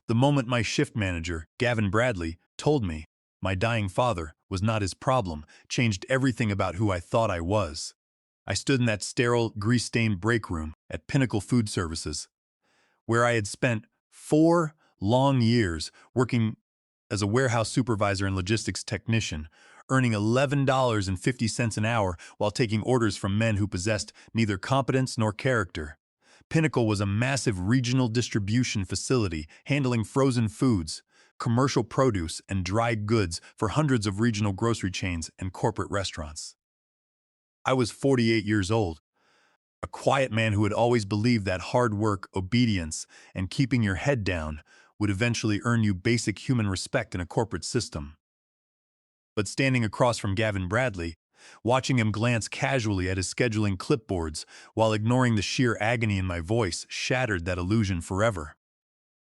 The moment my shift manager, Gavin Bradley, told me my dying father was not his problem, changed everything about who I thought I was. I stood in that sterile, grease-stained break room at Pinnacle Food Services, where I had spent 4 long years working as a warehouse supervisor and logistics technician, earning $11.50 an hour while taking orders from men who possessed neither competence nor character. Pinnacle was a massive regional distribution facility handling frozen foods, commercial produce, and dry goods for hundreds of regional grocery chains and corporate restaurants. I was 48 years old, a quiet man who had always believed that hard work, obedience, and keeping your head down would eventually earn you basic human respect in a corporate system. But standing across from Gavin Bradley, watching him glance casually at his scheduling clipboards while ignoring the sheer agony in my voice shattered that illusion forever.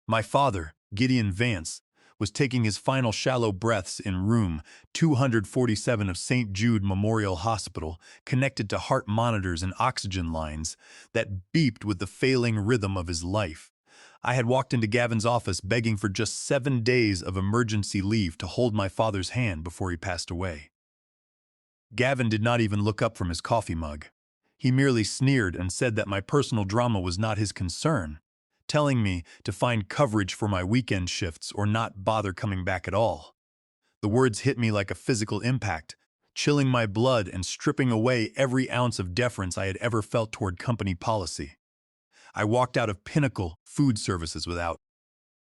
My father, Gideon Vance, was taking his final shallow breaths in room 247 of St. Jude Memorial Hospital, connected to heart monitors and oxygen lines that beeped with the failing rhythm of his life. I had walked into Gavin's office begging for just 7 days of emergency leave to hold my father's hand before he passed away. Gavin did not even look up from his coffee mug. He merely sneered and said that my personal drama was not his concern, telling me to find coverage for my weekend shifts or not bother coming back at all. The words hit me like a physical impact, chilling my blood and stripping away every ounce of deference I had ever felt toward company policy. I walked out of Pinnacle Food Services without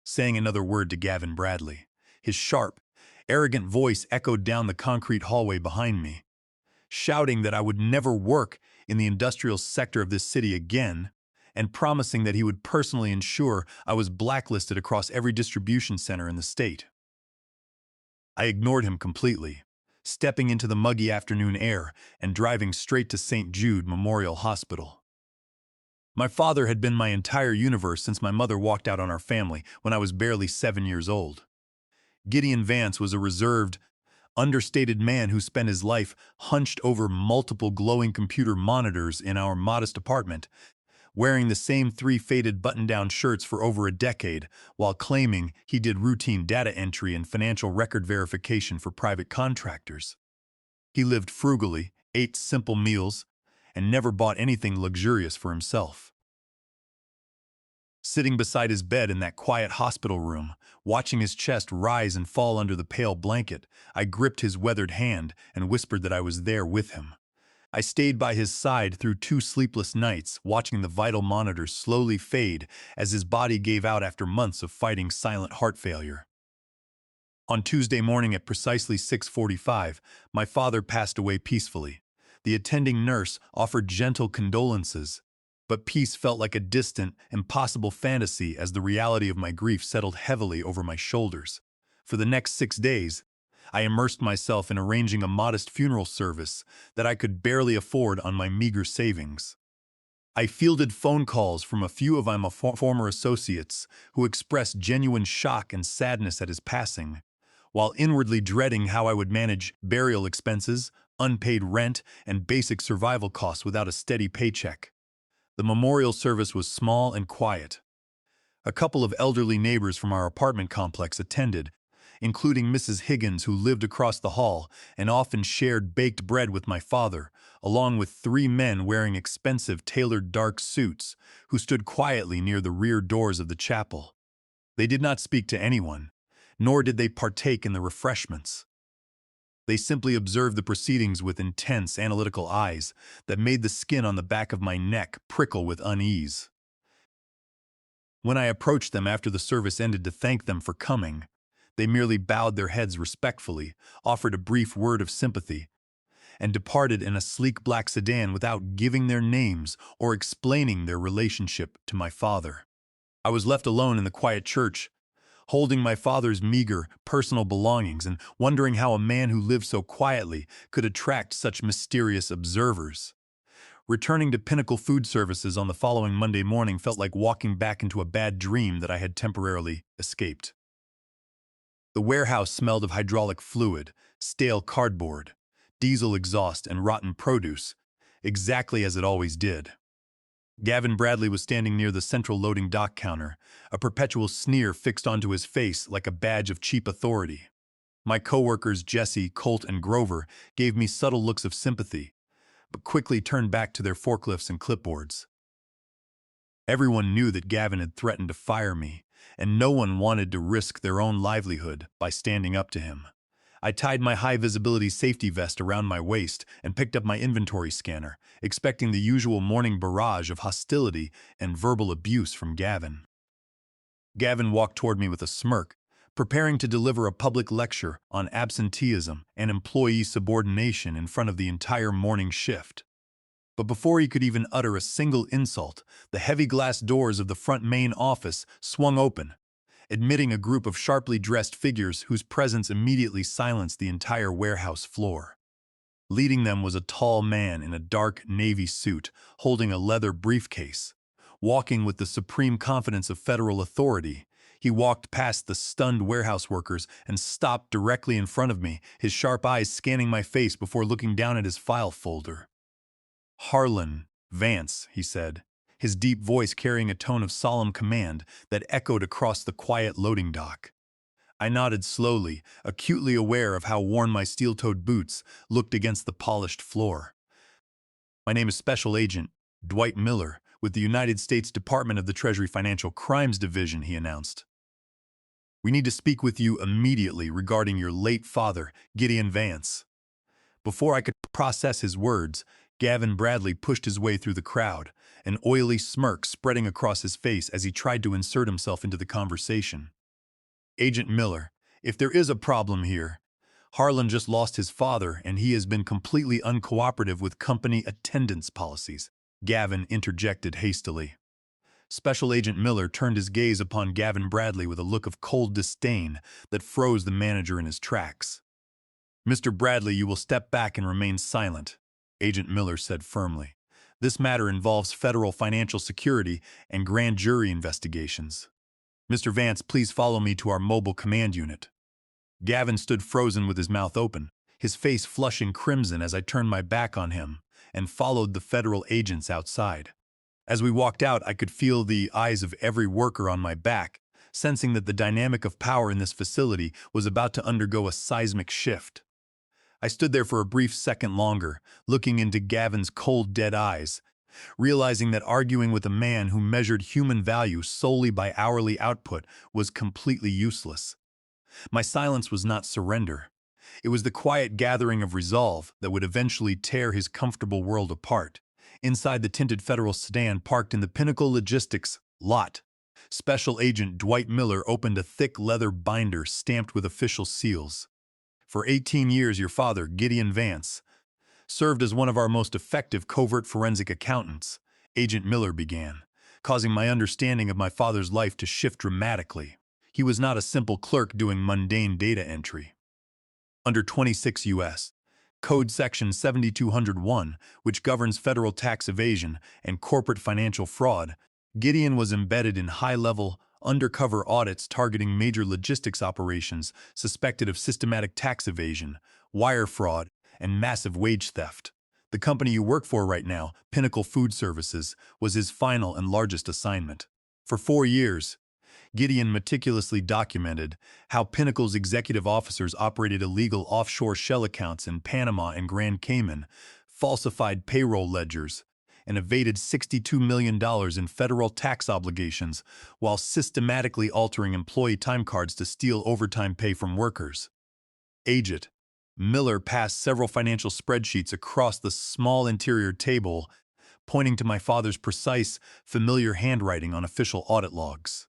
saying another word to Gavin Bradley. His sharp, arrogant voice echoed down the concrete hallway behind me, shouting that I would never work in the industrial sector of this city again, and promising that he would personally ensure I was blacklisted across every distribution center in the state. I ignored him completely, stepping into the muggy afternoon air and driving straight to St. Jude Memorial Hospital. My father had been my entire universe since my mother walked out on our family when I was barely 7 years old. Gideon Vance was a reserved, understated man who spent his life hunched over multiple glowing computer monitors in our modest apartment, wearing the same 3 faded button-down shirts for over a decade, while claiming he did routine data entry and financial record verification for private contractors. He lived frugally, ate simple meals, and never bought anything luxurious for himself. Sitting beside his bed in that quiet hospital room, watching his chest rise and fall under the pale blanket, I gripped his weathered hand and whispered that I was there with him. I stayed by his side through 2 sleepless nights, watching the vital monitors slowly fade as his body gave out after months of fighting silent heart failure. On Tuesday morning at precisely 6:45, my father passed away peacefully. The attending nurse offered gentle condolences, but peace felt like a distant, impossible fantasy as the reality of my grief settled heavily over my shoulders. For the next 6 days, I immersed myself in arranging a modest funeral service that I could barely afford on my meager savings. I fielded phone calls from a few of my former associates who expressed genuine shock and sadness at his passing, while inwardly dreading how I would manage burial expenses, unpaid rent, and basic survival costs without a steady paycheck. The memorial service was small and quiet. A couple of elderly neighbors from our apartment complex attended, including Mrs. Higgins, who lived across the hall and often shared baked bread with my father, along with 3 men wearing expensive tailored dark suits who stood quietly near the rear doors of the chapel. They did not speak to anyone, nor did they partake in the refreshments. They simply observed the proceedings with intense, analytical eyes that made the skin on the back of my neck prickle with unease. When I approached them after the service ended to thank them for coming, they merely bowed their heads respectfully, offered a brief word of sympathy, and departed in a sleek black sedan without giving their names or explaining their relationship to my father. I was left alone in the quiet church, holding my father's meager, personal belongings and wondering how a man who lived so quietly could attract such mysterious observers. Returning to Pinnacle Food Services on the following Monday morning felt like walking back into a bad dream that I had temporarily escaped. The warehouse smelled of hydraulic fluid, stale cardboard, diesel exhaust, and rotten produce, exactly as it always did. Gavin Bradley was standing near the central loading dock counter, a perpetual sneer fixed onto his face like a badge of cheap authority. My coworkers Jesse, Colt, and Grover gave me subtle looks of sympathy, but quickly turned back to their forklifts and clipboards. Everyone knew that Gavin had threatened to fire me, and no one wanted to risk their own livelihood by standing up to him. I tied my high-visibility safety vest around my waist and picked up my inventory scanner, expecting the usual morning barrage of hostility and verbal abuse from Gavin. Gavin walked toward me with a smirk, preparing to deliver a public lecture on absenteeism and employee subordination in front of the entire morning shift. But before he could even utter a single insult, the heavy glass doors of the front main office swung open, admitting a group of sharply dressed figures whose presence immediately silenced the entire warehouse floor. Leading them was a tall man in a dark navy suit, holding a leather briefcase. Walking with the supreme confidence of federal authority, he walked past the stunned warehouse workers and stopped directly in front of me, his sharp eyes scanning my face before looking down at his file folder. "Harlan Vance," he said, his deep voice carrying a tone of solemn command that echoed across the quiet loading dock. I nodded slowly, acutely aware of how worn my steel-toed boots looked against the polished floor. "My name is Special Agent Dwight Miller with the United States Department of the Treasury Financial Crimes Division," he announced. "We need to speak with you immediately regarding your late father, Gideon Vance." Before I could process his words, Gavin Bradley pushed his way through the crowd, an oily smirk spreading across his face as he tried to insert himself into the conversation. "Agent Miller, if there is a problem here, Harlan just lost his father and he has been completely uncooperative with company attendance policies," Gavin interjected hastily. Special Agent Miller turned his gaze upon Gavin Bradley with a look of cold disdain that froze the manager in his tracks. "Mr. Bradley, you will step back and remain silent," Agent Miller said firmly. "This matter involves federal financial security and grand jury investigations. Mr. Vance, please follow me to our mobile command unit." Gavin stood frozen with his mouth open, his face flushing crimson as I turned my back on him and followed the federal agents outside. As we walked out, I could feel the eyes of every worker on my back, sensing that the dynamic of power in this facility was about to undergo a seismic shift. I stood there for a brief second longer, looking into Gavin's cold, dead eyes, realizing that arguing with a man who measured human value solely by hourly output was completely useless. My silence was not surrender. It was the quiet gathering of resolve that would eventually tear his comfortable world apart. Inside the tinted federal sedan parked in the Pinnacle Logistics lot, Special Agent Dwight Miller opened a thick leather binder stamped with official seals. "For 18 years, your father, Gideon Vance, served as one of our most effective covert forensic accountants," Agent Miller began, causing my understanding of my father's life to shift dramatically. He was not a simple clerk doing mundane data entry. Under 26 U.S. Code Section 7201, which governs federal tax evasion and corporate financial fraud, Gideon was embedded in high-level, undercover audits targeting major logistics operations suspected of systematic tax evasion, wire fraud, and massive wage theft. The company you work for right now, Pinnacle Food Services, was his final and largest assignment. For 4 years, Gideon meticulously documented how Pinnacle's executive officers operated illegal offshore shell accounts in Panama and Grand Cayman, falsified payroll ledgers, and evaded $62 million in federal tax obligations while systematically altering employee time cards to steal overtime pay from workers. Agent Miller passed several financial spreadsheets across the small interior table, pointing to my father's precise, familiar handwriting on official audit logs.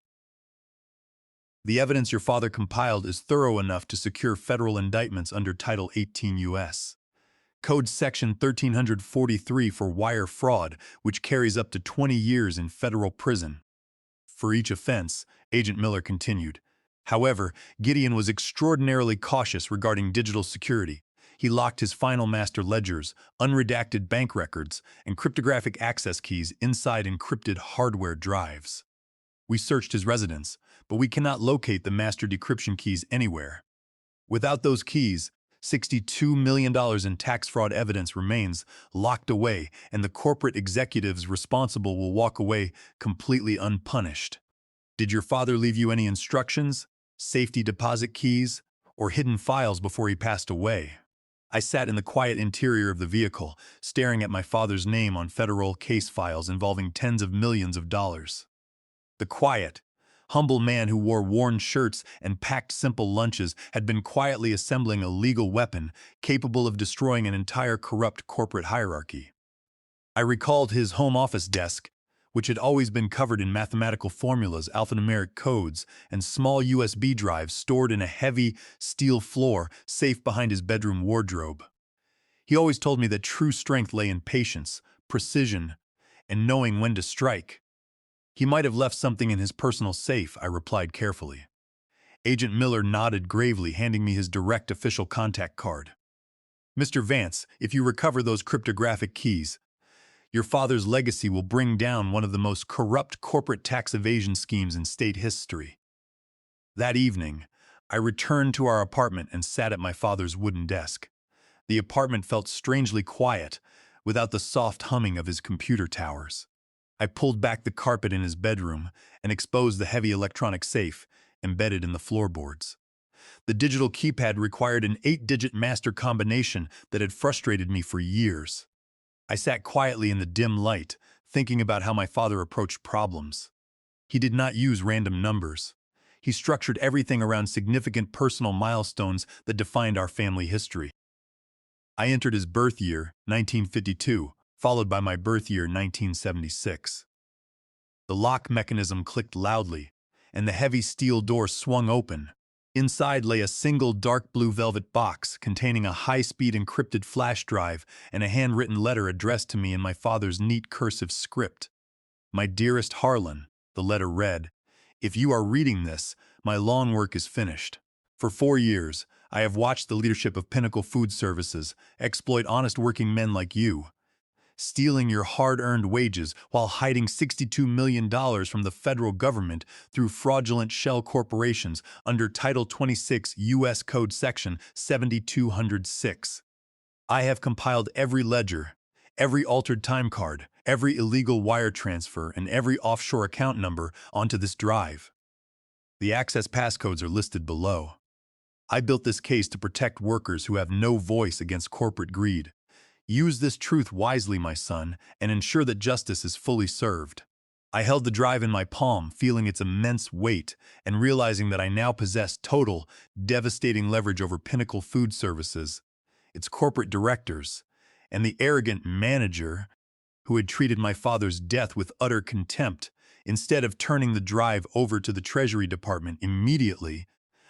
"The evidence your father compiled is thorough enough to secure federal indictments under Title 18 U.S. Code Section 1343 for wire fraud, which carries up to 20 years in federal prison for each offense," Agent Miller continued. However, Gideon was extraordinarily cautious regarding digital security. He locked his final master ledgers, unredacted bank records, and cryptographic access keys inside encrypted hardware drives. "We searched his residence, but we cannot locate the master decryption keys anywhere. Without those keys," $62 million in tax fraud evidence remains locked away, and the corporate executives responsible will walk away completely unpunished. Did your father leave you any instructions, safety deposit keys, or hidden files before he passed away? I sat in the quiet interior of the vehicle, staring at my father's name on federal case files involving tens of millions of dollars. The quiet, humble man who wore worn shirts and packed simple lunches had been quietly assembling a legal weapon capable of destroying an entire corrupt corporate hierarchy. I recalled his home office desk, which had always been covered in mathematical formulas, alphanumeric codes, and small USB drives stored in a heavy steel floor safe behind his bedroom wardrobe. He always told me that true strength lay in patience, precision, and knowing when to strike. He might have left something in his personal safe, I replied carefully. Agent Miller nodded gravely, handing me his direct official contact card. Mr. Vance, if you recover those cryptographic keys, your father's legacy will bring down one of the most corrupt corporate tax evasion schemes in state history. That evening, I returned to our apartment and sat at my father's wooden desk. The apartment felt strangely quiet, without the soft humming of his computer towers. I pulled back the carpet in his bedroom and exposed the heavy electronic safe embedded in the floorboards. The digital keypad required an 8-digit master combination that had frustrated me for years. I sat quietly in the dim light, thinking about how my father approached problems. He did not use random numbers. He structured everything around significant personal milestones that defined our family history. I entered his birth year, 1952, followed by my birth year, 1976. The lock mechanism clicked loudly, and the heavy steel door swung open. Inside lay a single dark blue velvet box containing a high-speed encrypted flash drive and a handwritten letter addressed to me in my father's neat cursive script. My dearest Harlan, the letter read, if you are reading this, my long work is finished. For 4 years, I have watched the leadership of Pinnacle Food Services exploit honest working men like you, stealing your hard-earned wages while hiding $62 million from the federal government through fraudulent shell corporations under Title 26 U.S. Code Section 7206. I have compiled every ledger, every altered time card, every illegal wire transfer, and every offshore account number onto this drive. The access passcodes are listed below. I built this case to protect workers who have no voice against corporate greed. Use this truth wisely, my son, and ensure that justice is fully served. I held the drive in my palm, feeling its immense weight, and realizing that I now possessed total, devastating leverage over Pinnacle Food Services, its corporate directors, and the arrogant manager who had treated my father's death with utter contempt. Instead of turning the drive over to the Treasury Department immediately,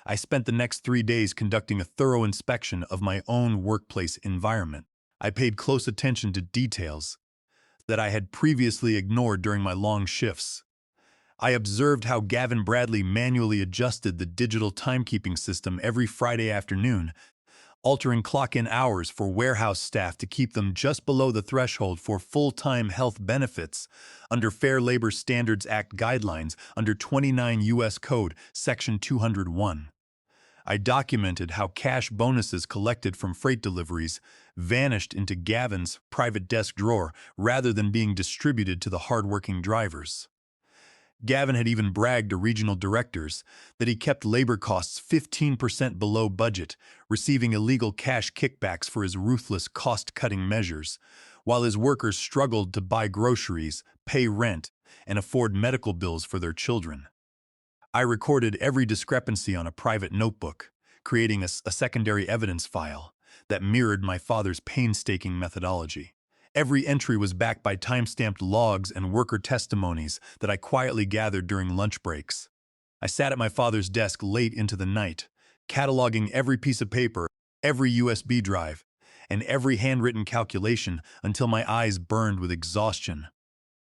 I spent the next 3 days conducting a thorough inspection of my own workplace environment. I paid close attention to details that I had previously ignored during my long shifts. I observed how Gavin Bradley manually adjusted the digital timekeeping system every Friday afternoon, altering clock-in hours for warehouse staff to keep them just below the threshold for full-time health benefits under Fair Labor Standards Act guidelines under 29 U.S. Code Section 201. I documented how cash bonuses collected from freight deliveries vanished into Gavin's private desk drawer rather than being distributed to the hard-working drivers. Gavin had even bragged to regional directors that he kept labor costs 15% below budget, receiving illegal cash kickbacks for his ruthless cost-cutting measures, while his workers struggled to buy groceries, pay rent, and afford medical bills for their children. I recorded every discrepancy on a private notebook, creating a secondary evidence file that mirrored my father's painstaking methodology. Every entry was backed by time-stamped logs and worker testimonies that I quietly gathered during lunch breaks. I sat at my father's desk late into the night, cataloging every piece of paper, every USB drive, and every handwritten calculation until my eyes burned with exhaustion.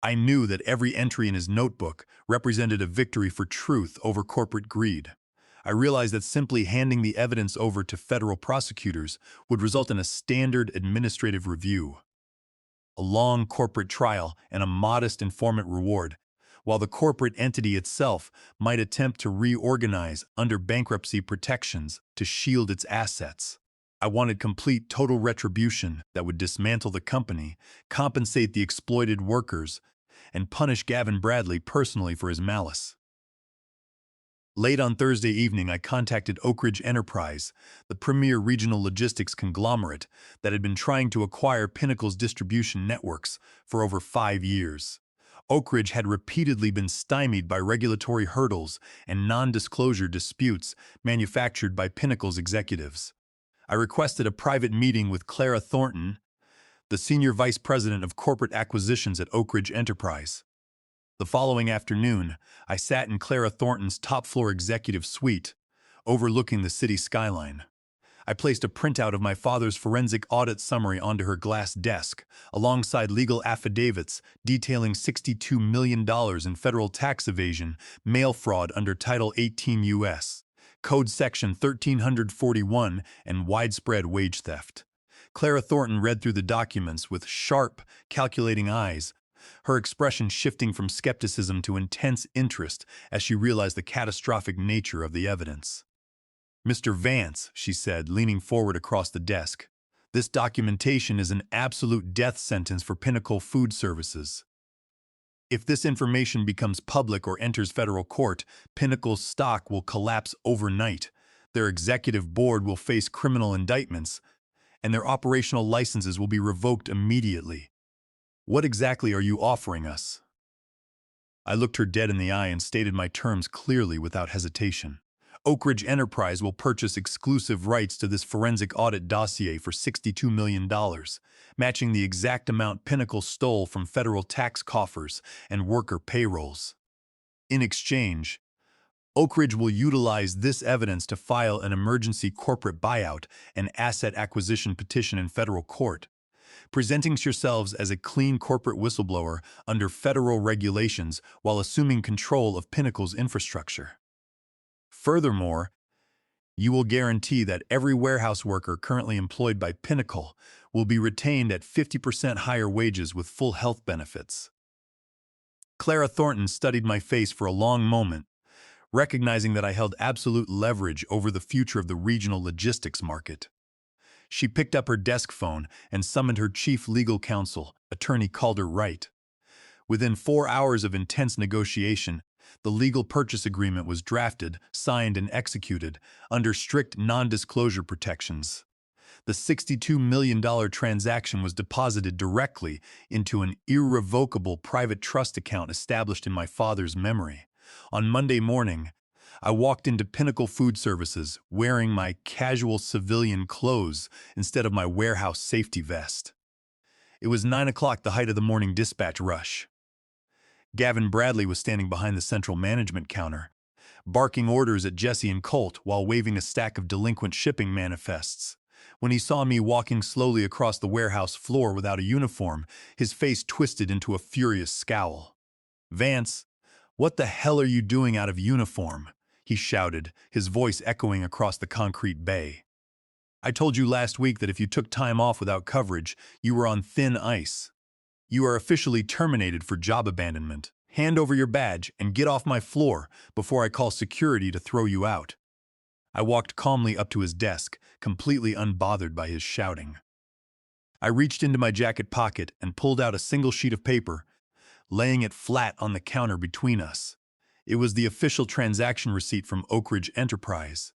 I knew that every entry in his notebook represented a victory for truth over corporate greed. I realized that simply handing the evidence over to federal prosecutors would result in a standard administrative review, a long corporate trial, and a modest informant reward, while the corporate entity itself might attempt to reorganize under bankruptcy protections to shield its assets. I wanted complete total retribution that would dismantle the company, compensate the exploited workers, and punish Gavin Bradley personally for his malice. Late on Thursday evening, I contacted Oak Ridge Enterprise, the premier regional logistics conglomerate that had been trying to acquire Pinnacle's distribution networks for over 5 years. Oak Ridge had repeatedly been stymied by regulatory hurdles and non-disclosure disputes manufactured by Pinnacle's executives. I requested a private meeting with Clara Thornton, the senior vice president of corporate acquisitions at Oak Ridge Enterprise. The following afternoon, I sat in Clara Thornton's top-floor executive suite, overlooking the city skyline. I placed a printout of my father's forensic audit summary onto her glass desk, alongside legal affidavits detailing $62 million in federal tax evasion, mail fraud under Title 18 U.S. Code Section 1341, and widespread wage theft. Clara Thornton read through the documents with sharp, calculating eyes, her expression shifting from skepticism to intense interest as she realized the catastrophic nature of the evidence. "Mr. Vance," she said, leaning forward across the desk, "this documentation is an absolute death sentence for Pinnacle Food Services. If this information becomes public or enters federal court, Pinnacle's stock will collapse overnight, their executive board will face criminal indictments, and their operational licenses will be revoked immediately. What exactly are you offering us?" I looked her dead in the eye and stated my terms clearly without hesitation. Oak Ridge Enterprise will purchase exclusive rights to this forensic audit dossier for $62 million, matching the exact amount Pinnacle stole from federal tax coffers and worker payrolls. In exchange, Oak Ridge will utilize this evidence to file an emergency corporate buyout and asset acquisition petition in federal court, presenting yourselves as a clean corporate whistleblower under federal regulations while assuming control of Pinnacle's infrastructure. Furthermore, you will guarantee that every warehouse worker currently employed by Pinnacle will be retained at 50% higher wages with full health benefits. Clara Thornton studied my face for a long moment, recognizing that I held absolute leverage over the future of the regional logistics market. She picked up her desk phone and summoned her chief legal counsel, Attorney Calder Wright. Within 4 hours of intense negotiation, the legal purchase agreement was drafted, signed, and executed under strict non-disclosure protections. The $62 million transaction was deposited directly into an irrevocable private trust account established in my father's memory. On Monday morning, I walked into Pinnacle Food Services wearing my casual civilian clothes instead of my warehouse safety vest. It was 9 o'clock, the height of the morning dispatch rush. Gavin Bradley was standing behind the central management counter, barking orders at Jesse and Colt while waving a stack of delinquent shipping manifests. When he saw me walking slowly across the warehouse floor without a uniform, his face twisted into a furious scowl. "Vance, what the hell are you doing out of uniform?" he shouted, his voice echoing across the concrete bay. "I told you last week that if you took time off without coverage, you were on thin ice. You are officially terminated for job abandonment. Hand over your badge and get off my floor before I call security to throw you out." I walked calmly up to his desk, completely unbothered by his shouting. I reached into my jacket pocket and pulled out a single sheet of paper, laying it flat on the counter between us. It was the official transaction receipt from Oak Ridge Enterprise,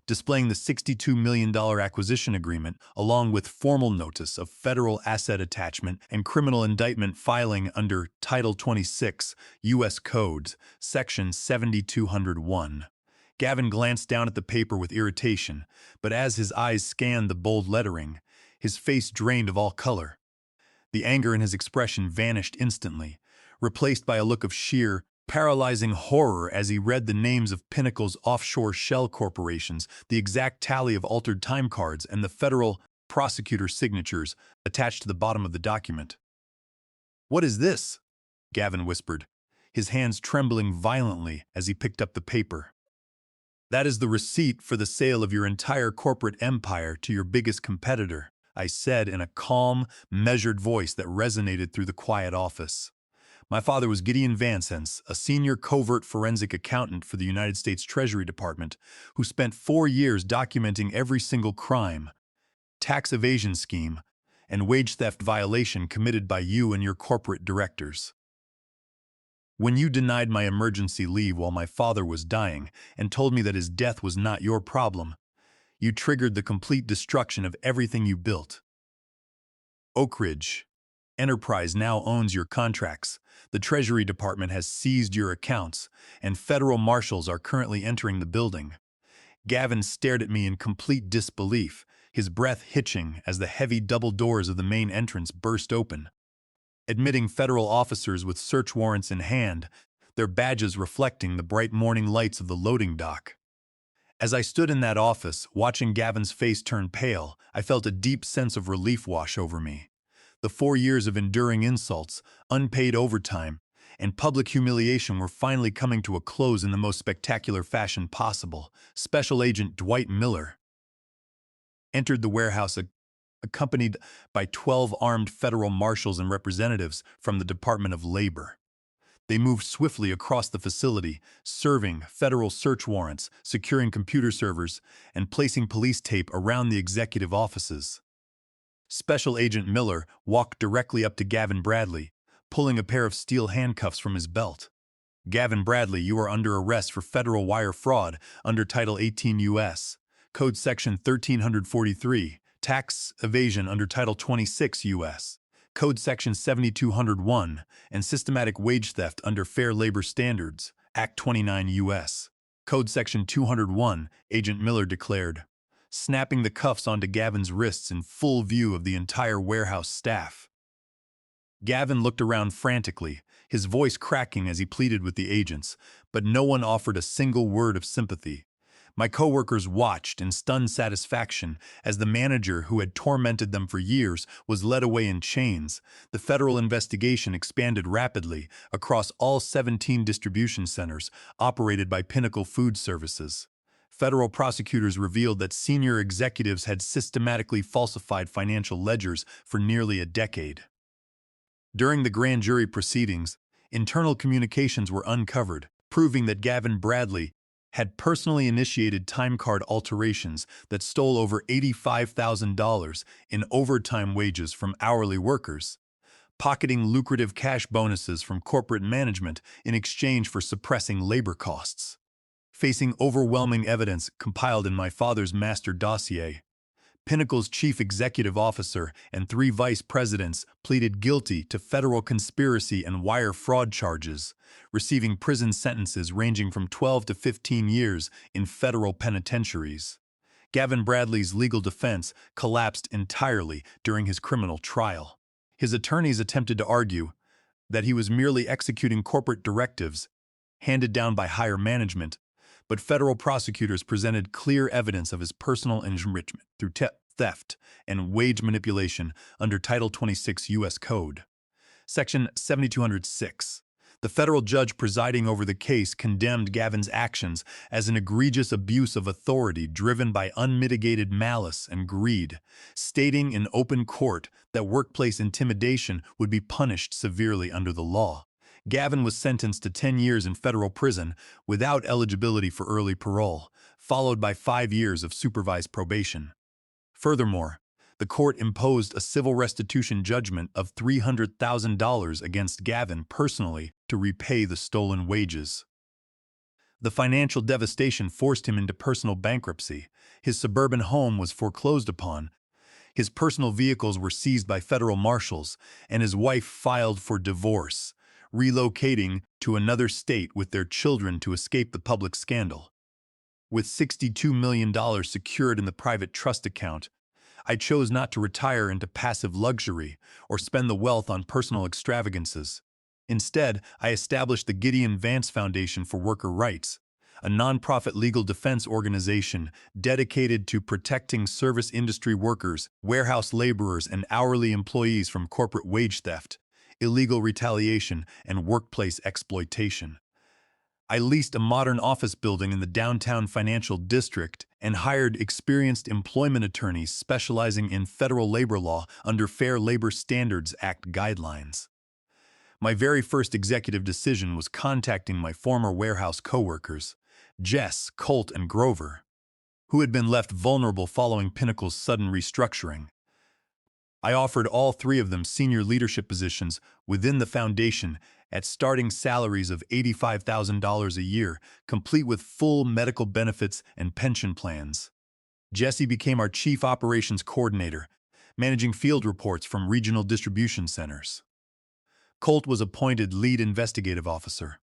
displaying the $62 million acquisition agreement along with formal notice of federal asset attachment and criminal indictment filing under Title 26 U.S. Code, Section 7201. Gavin glanced down at the paper with irritation, but as his eyes scanned the bold lettering, his face drained of all color. The anger in his expression vanished instantly, replaced by a look of sheer, paralyzing horror as he read the names of Pinnacle's offshore shell corporations, the exact tally of altered time cards, and the federal prosecutor's signatures attached to the bottom of the document. "What is this?" Gavin whispered, his hands trembling violently as he picked up the paper. "That is the receipt for the sale of your entire corporate empire to your biggest competitor," I said in a calm, measured voice that resonated through the quiet office. My father was Gideon Vance, a senior covert forensic accountant for the United States Treasury Department, who spent 4 years documenting every single crime tax evasion scheme, and wage theft violation committed by you and your corporate directors. When you denied my emergency leave while my father was dying and told me that his death was not your problem, you triggered the complete destruction of everything you built. Oak Ridge Enterprise now owns your contracts, the Treasury Department has seized your accounts, and federal marshals are currently entering the building. Gavin stared at me in complete disbelief, his breath hitching as the heavy double doors of the main entrance burst open, admitting federal officers with search warrants in hand, their badges reflecting the bright morning lights of the loading dock. As I stood in that office, watching Gavin's face turn pale, I felt a deep sense of relief wash over me. The 4 years of enduring insults, unpaid overtime, and public humiliation were finally coming to a close in the most spectacular fashion possible. Special Agent Dwight Miller entered the warehouse accompanied by 12 armed federal marshals and representatives from the Department of Labor. They moved swiftly across the facility, serving federal search warrants, securing computer servers, and placing police tape around the executive offices. Special Agent Miller walked directly up to Gavin Bradley, pulling a pair of steel handcuffs from his belt. Gavin Bradley, you are under arrest for federal wire fraud under Title 18 U.S. Code Section 1343, tax evasion under Title 26 U.S. Code Section 7201, and systematic wage theft under Fair Labor Standards, Act 29 U.S. Code Section 201, Agent Miller declared, snapping the cuffs onto Gavin's wrists in full view of the entire warehouse staff. Gavin looked around frantically, his voice cracking as he pleaded with the agents, but no one offered a single word of sympathy. My coworkers watched in stunned satisfaction as the manager who had tormented them for years was led away in chains. The federal investigation expanded rapidly across all 17 distribution centers operated by Pinnacle Food Services. Federal prosecutors revealed that senior executives had systematically falsified financial ledgers for nearly a decade. During the grand jury proceedings, internal communications were uncovered, proving that Gavin Bradley had personally initiated time card alterations that stole over $85,000 in overtime wages from hourly workers, pocketing lucrative cash bonuses from corporate management in exchange for suppressing labor costs. Facing overwhelming evidence compiled in my father's master dossier, Pinnacle's chief executive officer and 3 vice presidents pleaded guilty to federal conspiracy and wire fraud charges, receiving prison sentences ranging from 12 to 15 years in federal penitentiaries. Gavin Bradley's legal defense collapsed entirely during his criminal trial. His attorneys attempted to argue that he was merely executing corporate directives handed down by higher management, but federal prosecutors presented clear evidence of his personal enrichment through theft and wage manipulation under Title 26 U.S. Code. Section 7206. The federal judge presiding over the case condemned Gavin's actions as an egregious abuse of authority driven by unmitigated malice and greed, stating in open court that workplace intimidation would be punished severely under the law. Gavin was sentenced to 10 years in federal prison without eligibility for early parole, followed by 5 years of supervised probation. Furthermore, the court imposed a civil restitution judgment of $300,000 against Gavin personally to repay the stolen wages. The financial devastation forced him into personal bankruptcy. His suburban home was foreclosed upon, his personal vehicles were seized by federal marshals, and his wife filed for divorce, relocating to another state with their children to escape the public scandal. With $62 million secured in the private trust account, I chose not to retire into passive luxury or spend the wealth on personal extravagances. Instead, I established the Gideon Vance Foundation for Worker Rights, a nonprofit legal defense organization dedicated to protecting service industry workers, warehouse laborers, and hourly employees from corporate wage theft, illegal retaliation, and workplace exploitation. I leased a modern office building in the downtown financial district and hired experienced employment attorneys specializing in federal labor law under Fair Labor Standards Act guidelines. My very first executive decision was contacting my former warehouse coworkers, Jess, Colt, and Grover, who had been left vulnerable following Pinnacle's sudden restructuring. I offered all three of them senior leadership positions within the foundation at starting salaries of $85,000 a year, complete with full medical benefits and pension plans. Jesse became our chief operations coordinator, managing field reports from regional distribution centers. Colt was appointed lead investigative officer,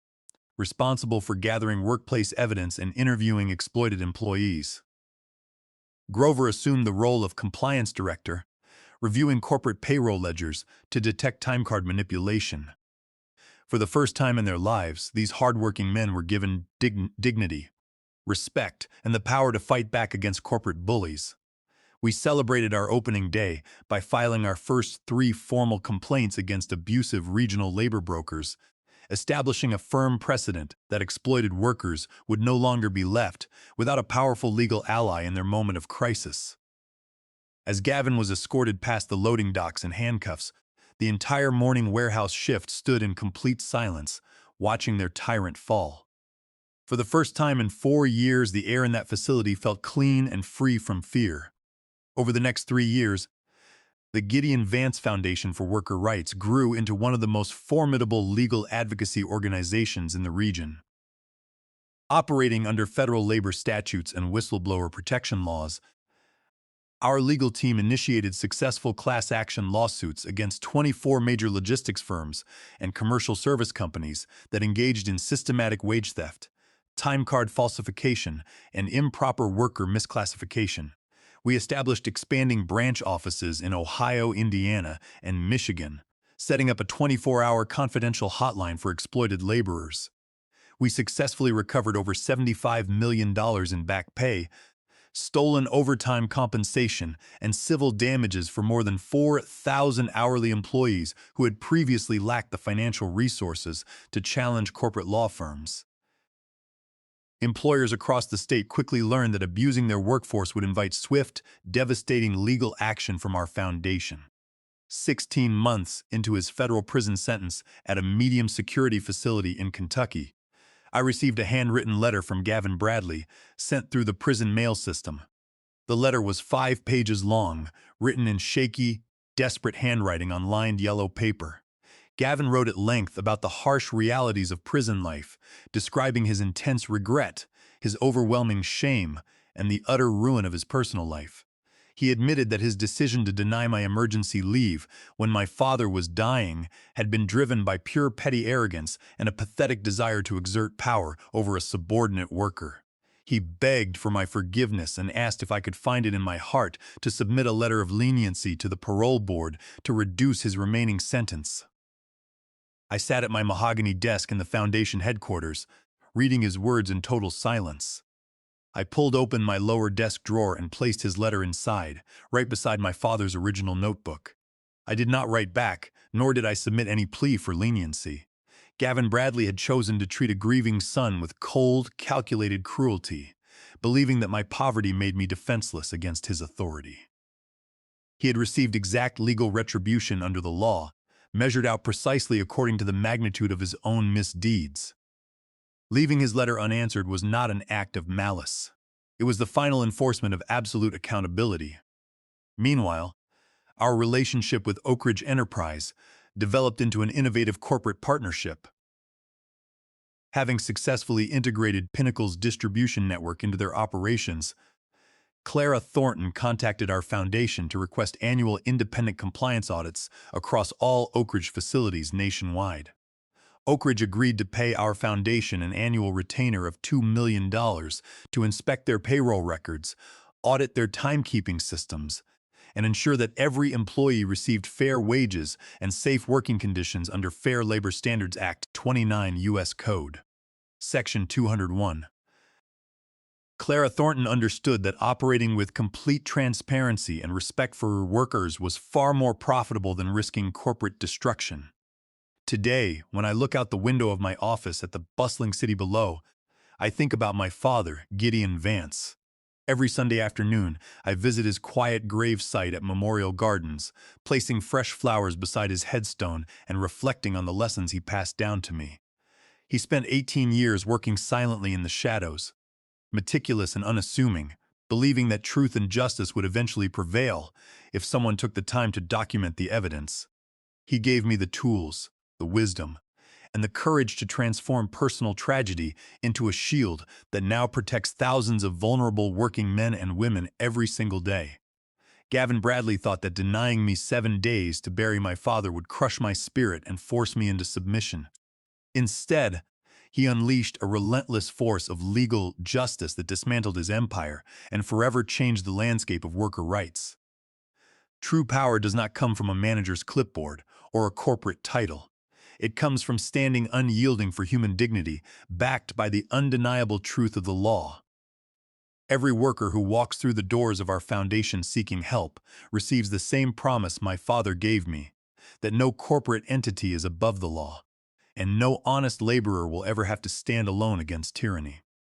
responsible for gathering workplace evidence and interviewing exploited employees. Grover assumed the role of compliance director, reviewing corporate payroll ledgers to detect timecard manipulation. For the first time in their lives, these hardworking men were given dignity, respect, and the power to fight back against corporate bullies. We celebrated our opening day by filing our first 3 formal complaints against abusive regional labor brokers, establishing a firm precedent that exploited workers would no longer be left without a powerful legal ally in their moment of crisis. As Gavin was escorted past the loading docks in handcuffs, the entire morning warehouse shift stood in complete silence, watching their tyrant fall. For the first time in 4 years, the air in that facility felt clean and free from fear. Over the next 3 years, the Gideon Vance Foundation for Worker Rights grew into one of the most formidable legal advocacy organizations in the region. Operating under federal labor statutes and whistleblower protection laws, our legal team initiated successful class action lawsuits against 24 major logistics firms and commercial service companies that engaged in systematic wage theft, time card falsification, and improper worker misclassification. We established expanding branch offices in Ohio, Indiana, and Michigan, setting up a 24-hour confidential hotline for exploited laborers. We successfully recovered over $75 million in back pay, stolen overtime compensation, and civil damages for more than 4,000 hourly employees who had previously lacked the financial resources to challenge corporate law firms. Employers across the state quickly learned that abusing their workforce would invite swift, devastating legal action from our foundation. 16 months into his federal prison sentence at a medium security facility in Kentucky, I received a handwritten letter from Gavin Bradley, sent through the prison mail system. The letter was 5 pages long, written in shaky, desperate handwriting on lined yellow paper. Gavin wrote at length about the harsh realities of prison life, describing his intense regret, his overwhelming shame, and the utter ruin of his personal life. He admitted that his decision to deny my emergency leave when my father was dying had been driven by pure petty arrogance and a pathetic desire to exert power over a subordinate worker. He begged for my forgiveness and asked if I could find it in my heart to submit a letter of leniency to the parole board to reduce his remaining sentence. I sat at my mahogany desk in the foundation headquarters, reading his words in total silence. I pulled open my lower desk drawer and placed his letter inside, right beside my father's original notebook. I did not write back, nor did I submit any plea for leniency. Gavin Bradley had chosen to treat a grieving son with cold, calculated cruelty, believing that my poverty made me defenseless against his authority. He had received exact legal retribution under the law, measured out precisely according to the magnitude of his own misdeeds. Leaving his letter unanswered was not an act of malice. It was the final enforcement of absolute accountability. Meanwhile, our relationship with Oak Ridge Enterprise developed into an innovative corporate partnership. Having successfully integrated Pinnacle's distribution network into their operations, Clara Thornton contacted our foundation to request annual independent compliance audits across all Oak Ridge facilities nationwide. Oak Ridge agreed to pay our foundation an annual retainer of $2 million to inspect their payroll records, audit their timekeeping systems, and ensure that every employee received fair wages and safe working conditions under Fair Labor Standards Act 29 U.S. Code. Section 201. Clara Thornton understood that operating with complete transparency and respect for her workers was far more profitable than risking corporate destruction. Today, when I look out the window of my office at the bustling city below, I think about my father, Gideon Vance. Every Sunday afternoon, I visit his quiet grave site at Memorial Gardens, placing fresh flowers beside his headstone and reflecting on the lessons he passed down to me. He spent 18 years working silently in the shadows, meticulous and unassuming, believing that truth and justice would eventually prevail if someone took the time to document the evidence. He gave me the tools, the wisdom, and the courage to transform personal tragedy into a shield that now protects thousands of vulnerable working men and women every single day. Gavin Bradley thought that denying me 7 days to bury my father would crush my spirit and force me into submission. Instead, he unleashed a relentless force of legal justice that dismantled his empire and forever changed the landscape of worker rights. True power does not come from a manager's clipboard or a corporate title. It comes from standing unyielding for human dignity, backed by the undeniable truth of the law. Every worker who walks through the doors of our foundation seeking help receives the same promise my father gave me, that no corporate entity is above the law, and no honest laborer will ever have to stand alone against tyranny.